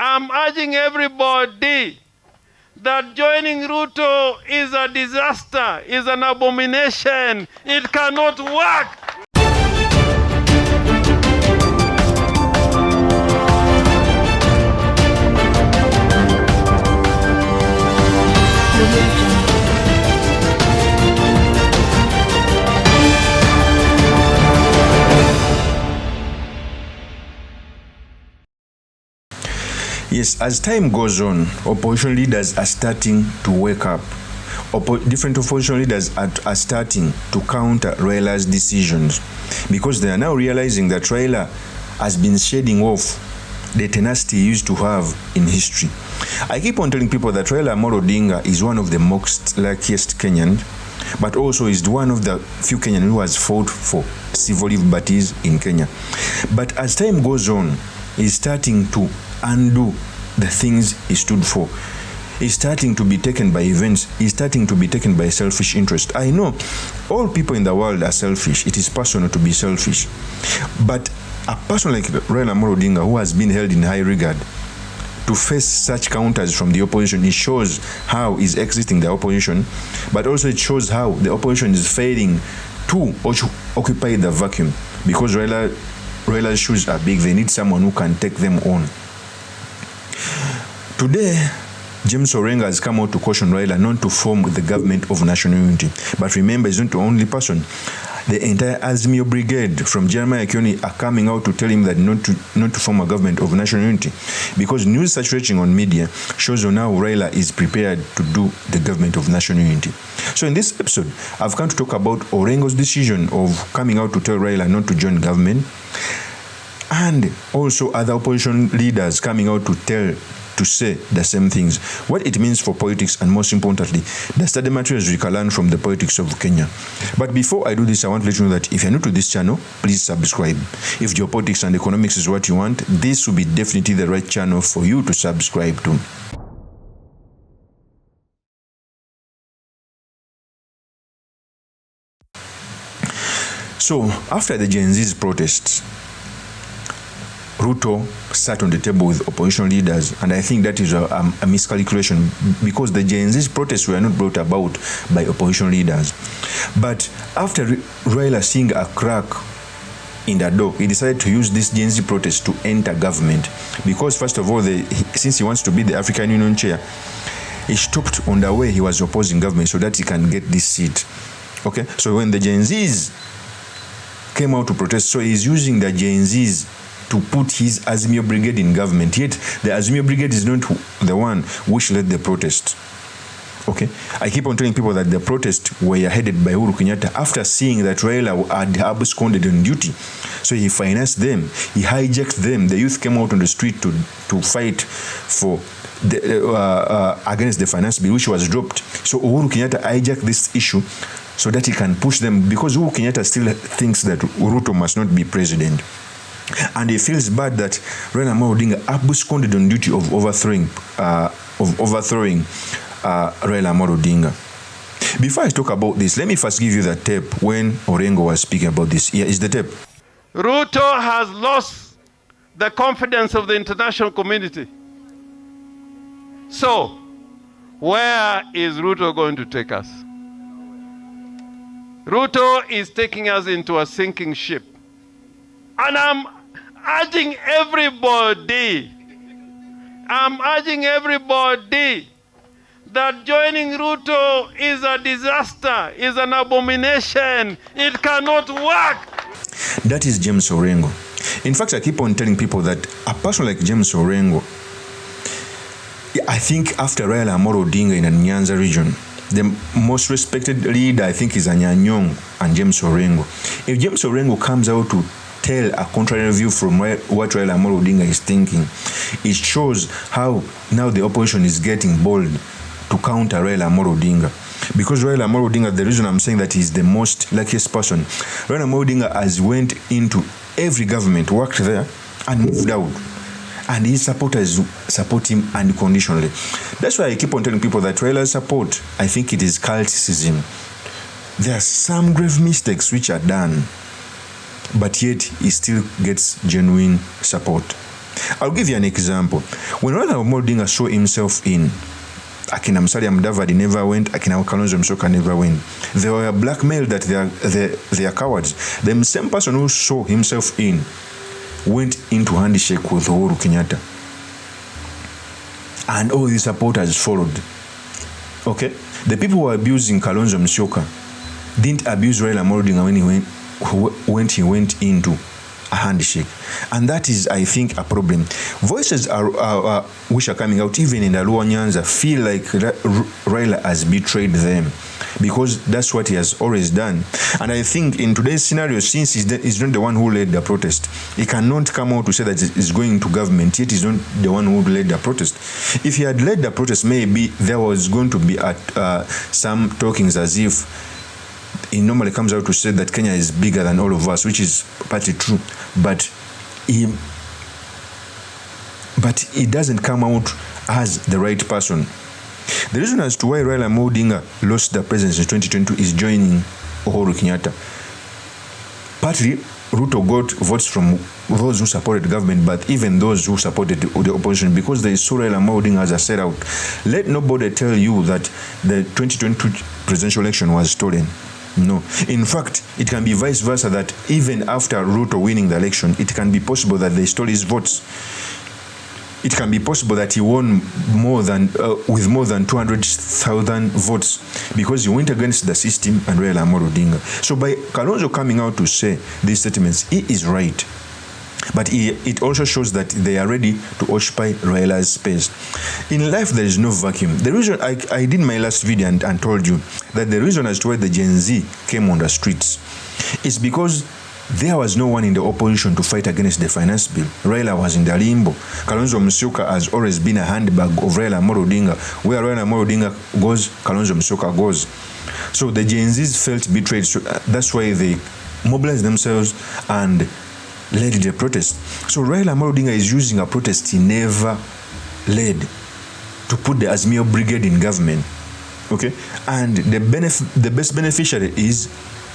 I'm urging everybody that joining Ruto is a disaster, is an abomination. It cannot work. Yes, as time goes on, opposition leaders are starting to wake up. Different opposition leaders are starting to counter RAILA's decisions because they are now realizing that RAILA has been shedding off the tenacity he used to have in history. I keep on telling people that Raila Amolo Odinga is one of the most luckiest Kenyan, but also is one of the few Kenyans who has fought for civil liberties in Kenya. But as time goes on, he's starting to undo the things he stood for. He's starting to be taken by events. He's starting to be taken by selfish interest. I know all people in the world are selfish. It is personal to be selfish. But a person like Raila Amolo Odinga, who has been held in high regard, to face such counters from the opposition, it shows how he's exiting the opposition, but also it shows how the opposition is failing to occupy the vacuum, because Raila's shoes are big. They need someone who can take them on. Today, James Orengo has come out to caution Raila not to form the government of national unity. But remember, he's not the only person. The entire Azimio brigade from Jeremiah Kioni are coming out to tell him that not to form a government of national unity, because news saturating on media shows on how Raila is prepared to do the government of national unity. So in this episode, I've come to talk about Orengo's decision of coming out to tell Raila not to join government, and also other opposition leaders coming out to say the same things, what it means for politics, and most importantly, the study materials we can learn from the politics of Kenya. But before I do this, I want to let you know that if you're new to this channel, please subscribe. If geopolitics and economics is what you want, this will be definitely the right channel for you to subscribe to. So, after the Gen Z's protests, Ruto sat on the table with opposition leaders, and I think that is a miscalculation, because the Gen Z's protests were not brought about by opposition leaders. But after Raila seeing a crack in the door, he decided to use this Gen Z protest to enter government, because first of all, since he wants to be the African Union chair, he stopped on the way he was opposing government so that he can get this seat. Okay, so when the Gen Z's came out to protest, so he's using the Gen Z's to put his Azimio brigade in government, yet the Azimio brigade is not the one which led the protest. Okay, I keep on telling people that the protests were headed by Uhuru Kenyatta after seeing that Raila had absconded on duty. So he financed them, he hijacked them. The youth came out on the street to fight for against the finance bill, which was dropped. So Uhuru Kenyatta hijacked this issue so that he can push them, because Uhuru Kenyatta still thinks that Ruto must not be president. And he feels bad that Raila Amolo Odinga absconded on duty of overthrowing Raila Amolo Odinga. Before I talk about this, let me first give you the tape when Orengo was speaking about this. Here is the tape. Ruto has lost the confidence of the international community. So, where is Ruto going to take us? Ruto is taking us into a sinking ship. And I'm urging everybody that joining Ruto is a disaster, is an abomination. It cannot work. That is James Orengo. In fact, I keep on telling people that a person like James Orengo, I think after Raila Amolo Odinga in the Nyanza region, the most respected leader, I think, is Anyanyong and James Orengo. If James Orengo comes out to tell a contrary view from what Raila Amolo Odinga is thinking, it shows how now the opposition is getting bold to counter Raila Amolo Odinga. Because Raila Amolo Odinga, the reason I'm saying that he's the most luckiest person, Raila Amolo Odinga has went into every government, worked there, and moved out. And his supporters support him unconditionally. That's why I keep on telling people that Raila's support, I think it is culticism. There are some grave mistakes which are done, but yet he still gets genuine support. I'll give you an example. When Raila Amolo Odinga saw himself in, Akina Musalia Mudavadi never went, Akina Kalonzo Musyoka never went. They were blackmailed that they are cowards. The same person who saw himself in went into handshake with Uhuru Kenyatta. And all the supporters followed. Okay? The people who were abusing Kalonzo Musyoka didn't abuse Raila Amolo Odinga when he went into a handshake. And that is, I think, a problem. Voices are which are coming out, even in the Luo Nyanza, feel like Raila has betrayed them, because that's what he has always done. And I think in today's scenario, since he's not the one who led the protest, he cannot come out to say that he's going to government, yet he's not the one who led the protest. If he had led the protest, maybe there was going to be some talkings as if he normally comes out to say that Kenya is bigger than all of us, which is partly true, but he doesn't come out as the right person. The reason as to why Raila Amolo Odinga lost the presidency in 2022 is joining Uhuru Kenyatta. Partly, Ruto got votes from those who supported government, but even those who supported the opposition, because they saw Raila Amolo Odinga as a sellout. Let nobody tell you that the 2022 presidential election was stolen. No. In fact, it can be vice versa, that even after Ruto winning the election, it can be possible that they stole his votes. It can be possible that he won with more than 200,000 votes, because he went against the system and Raila Amolo Odinga. So by Kalonzo coming out to say these statements, he is right. But it also shows that they are ready to occupy Raila's space. In life, there is no vacuum. The reason I did my last video and told you that the reason as to why the Gen Z came on the streets is because there was no one in the opposition to fight against the finance bill. Raila was in the limbo. Kalonzo Musyoka has always been a handbag of Raila Amolo Odinga. Where Raila Amolo Odinga goes, Kalonzo Musyoka goes. So the Gen Zs felt betrayed. So that's why they mobilized themselves and led the protest. So Raila Amolo Odinga is using a protest he never led to put the Azimio Brigade in government. Okay? And the best beneficiary is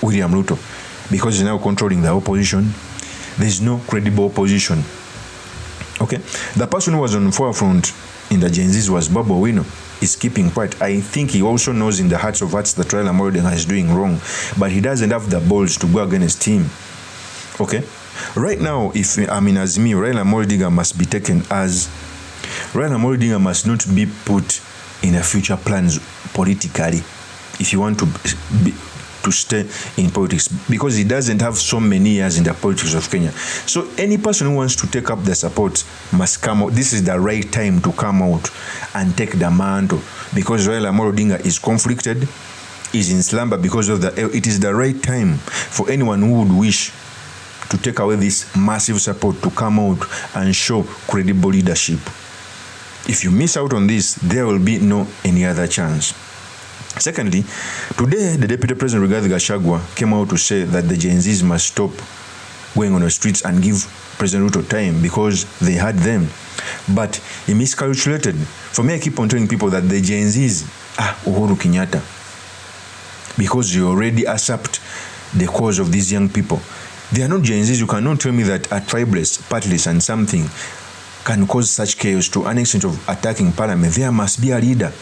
William Ruto, because he's now controlling the opposition. There is no credible opposition. Okay? The person who was on the forefront in the Gen Zs was Babu Owino. Is keeping quiet. I think he also knows in the hearts of hearts that Raila Amolo Odinga is doing wrong, but he doesn't have the balls to go against him. Okay? Right now, if I'm in Azimio, Raila Amolo Odinga must be taken as Raila Amolo Odinga must not be put in a future plans politically if you want to stay in politics, because he doesn't have so many years in the politics of Kenya. So any person who wants to take up the support must come out. This is the right time to come out and take the mantle, because Raila Amolo Odinga is conflicted, is in slumber because of it is the right time for anyone who would wish to take away this massive support to come out and show credible leadership. If you miss out on this, there will be no any other chance. Secondly, today the Deputy President Rigathi Gachagua came out to say that the Gen Zs must stop going on the streets and give President Ruto time because they had them. But he miscalculated. For me, I keep on telling people that the Gen Zs are Uhuru Kenyatta, because you already accept the cause of these young people. They are not Gen Zs. You cannot tell me that a tribeless, partless, and something can cause such chaos to an extent of attacking parliament. There must be a leader.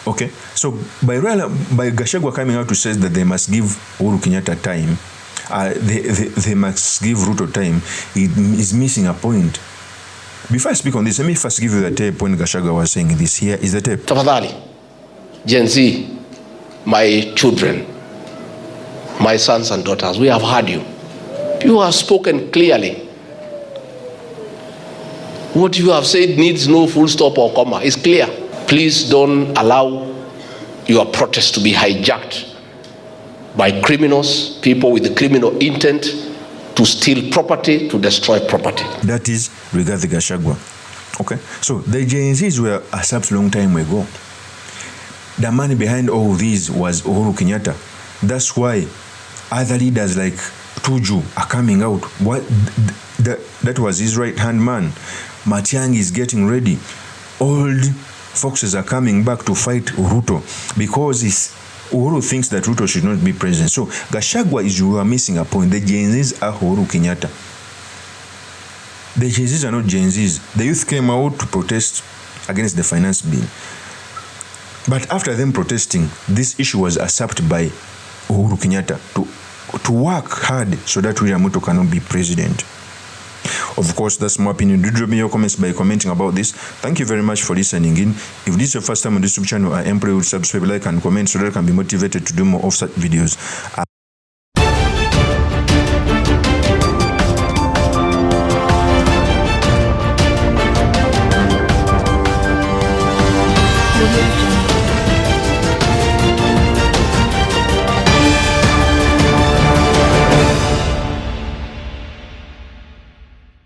Okay? So by Gachagua coming out to say that they must give Uhuru Kenyatta time, they must give Ruto time, it is missing a point. Before I speak on this, let me first give you the tape when Gachagua was saying this. Here is the tape. Tafadhali, Gen Z, my children, my sons and daughters, we have heard you. You have spoken clearly. What you have said needs no full stop or comma. It's clear. Please don't allow your protest to be hijacked by criminals, people with the criminal intent to steal property, to destroy property. That is Rigathi Gachagua. Okay? So the Gen Zs were accepted a long time ago. The money behind all this was Uhuru Kenyatta. That's why other leaders like Tuju are coming out. That was his right-hand man. Matiang'i is getting ready. Old foxes are coming back to fight Ruto because Uhuru thinks that Ruto should not be president. So Gachagua you are missing a point. The Gen Zs are Uhuru Kenyatta. The Gen Zs are not Gen Zs. The youth came out to protest against the finance bill. But after them protesting, this issue was usurped by Uhuru Kenyatta to work hard so that William Ruto cannot be president. Of course, that's my opinion. Do drop me your comments by commenting about this. Thank you very much for listening in. If this is your first time on this YouTube channel, I implore you to subscribe, like, and comment so that I can be motivated to do more of such videos. Audio